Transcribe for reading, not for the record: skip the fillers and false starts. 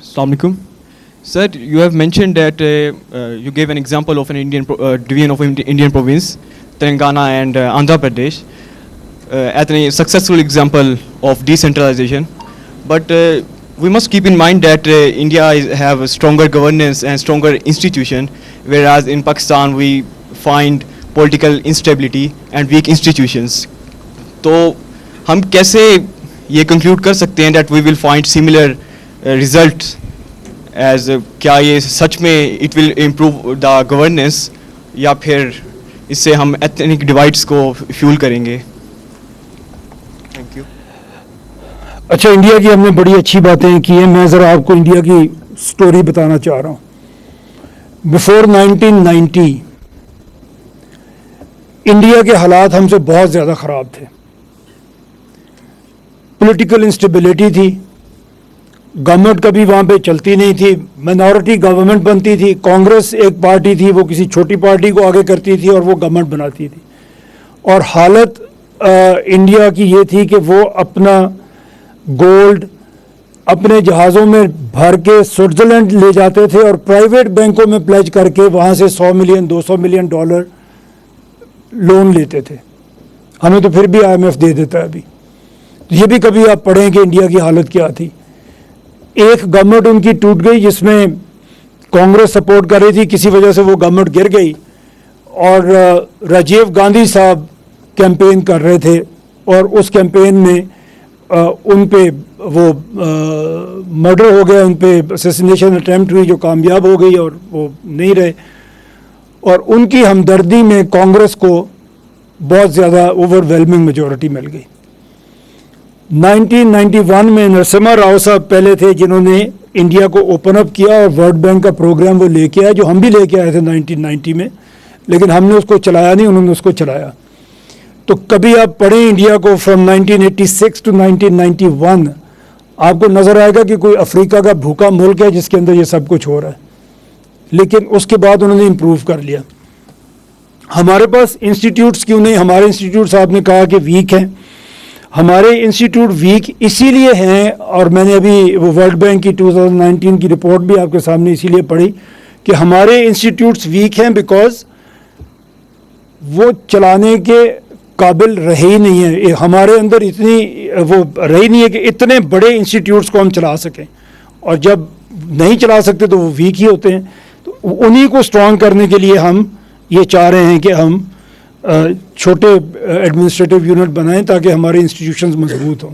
Assalamu alaikum. Sir, you have mentioned that you gave an example of an division of Indian province, Telangana and Andhra Pradesh, as a successful example of decentralization. But we must keep in mind that India have a stronger governance and stronger institution, whereas in Pakistan we find political instability and weak institutions. तो हम कैसे ये conclude कर सकते हैं that we will find similar results as क्या ये सच में it will improve the governance या फिर इससे हम ethnic divides को fuel करेंगे? Thank you. अच्छा, इंडिया की हमने बड़ी अच्छी बातें की हैं. मैं ज़रा आपको इंडिया की स्टोरी बताना चाह रहा हूँ. बिफोर 1990 इंडिया के हालात हमसे बहुत ज़्यादा ख़राब थे. पॉलिटिकल इंस्टेबिलिटी थी, गवर्नमेंट कभी वहाँ पे चलती नहीं थी, माइनॉरिटी गवर्नमेंट बनती थी. कांग्रेस एक पार्टी थी, वो किसी छोटी पार्टी को आगे करती थी और वो गवर्नमेंट बनाती थी. और हालत इंडिया की ये थी कि वो अपना गोल्ड अपने जहाज़ों में भर के स्विट्ज़रलैंड ले जाते थे और प्राइवेट बैंकों में प्लेज करके वहाँ से 100 मिलियन 200 मिलियन डॉलर लोन लेते थे. हमें तो फिर भी IMF दे देता है अभी. तो ये भी कभी आप पढ़ें कि इंडिया की हालत क्या थी. एक गवर्नमेंट उनकी टूट गई जिसमें कांग्रेस सपोर्ट कर रही थी, किसी वजह से वो गवर्नमेंट गिर गई और राजीव गांधी साहब कैंपेन कर रहे थे और उस कैंपेन में उन पे वो मर्डर हो गया, उन पे असैसिनेशन अटैम्प्ट हुई जो कामयाब हो गई और वो नहीं रहे. और उनकी हमदर्दी में कांग्रेस को बहुत ज़्यादा ओवरवेलमिंग मेजॉरिटी मिल गई. 1991 में नरसिम्हा राव साहब पहले थे जिन्होंने इंडिया को ओपन अप किया और वर्ल्ड बैंक का प्रोग्राम वो लेके आए, जो हम भी लेके आए थे 1990 में, लेकिन हमने उसको चलाया नहीं, उन्होंने उसको चलाया. तो कभी आप पढ़ें इंडिया को फ्रॉम 1986 टू 1991, आपको नज़र आएगा कि कोई अफ्रीका का भूखा मुल्क है जिसके अंदर ये सब कुछ हो रहा है. लेकिन उसके बाद उन्होंने इम्प्रूव कर लिया. हमारे पास इंस्टीट्यूट्स क्यों नहीं? हमारे इंस्टीट्यूट्स आपने कहा कि वीक हैं. हमारे इंस्टीट्यूट वीक इसीलिए हैं, और मैंने अभी वो वर्ल्ड बैंक की 2019 की रिपोर्ट भी आपके सामने इसीलिए पढ़ी कि हमारे इंस्टीट्यूट्स वीक हैं बिकॉज वो चलाने के काबिल रहे ही नहीं है. हमारे अंदर इतनी वो रही नहीं है कि इतने बड़े इंस्टीट्यूट्स को हम चला सकें, और जब नहीं चला सकते तो वो वीक ही होते हैं. तो उन्हीं को स्ट्रॉन्ग करने के लिए हम ये चाह रहे हैं कि हम छोटे एडमिनिस्ट्रेटिव यूनिट बनाएं ताकि हमारे इंस्टीट्यूशंस मजबूत हों.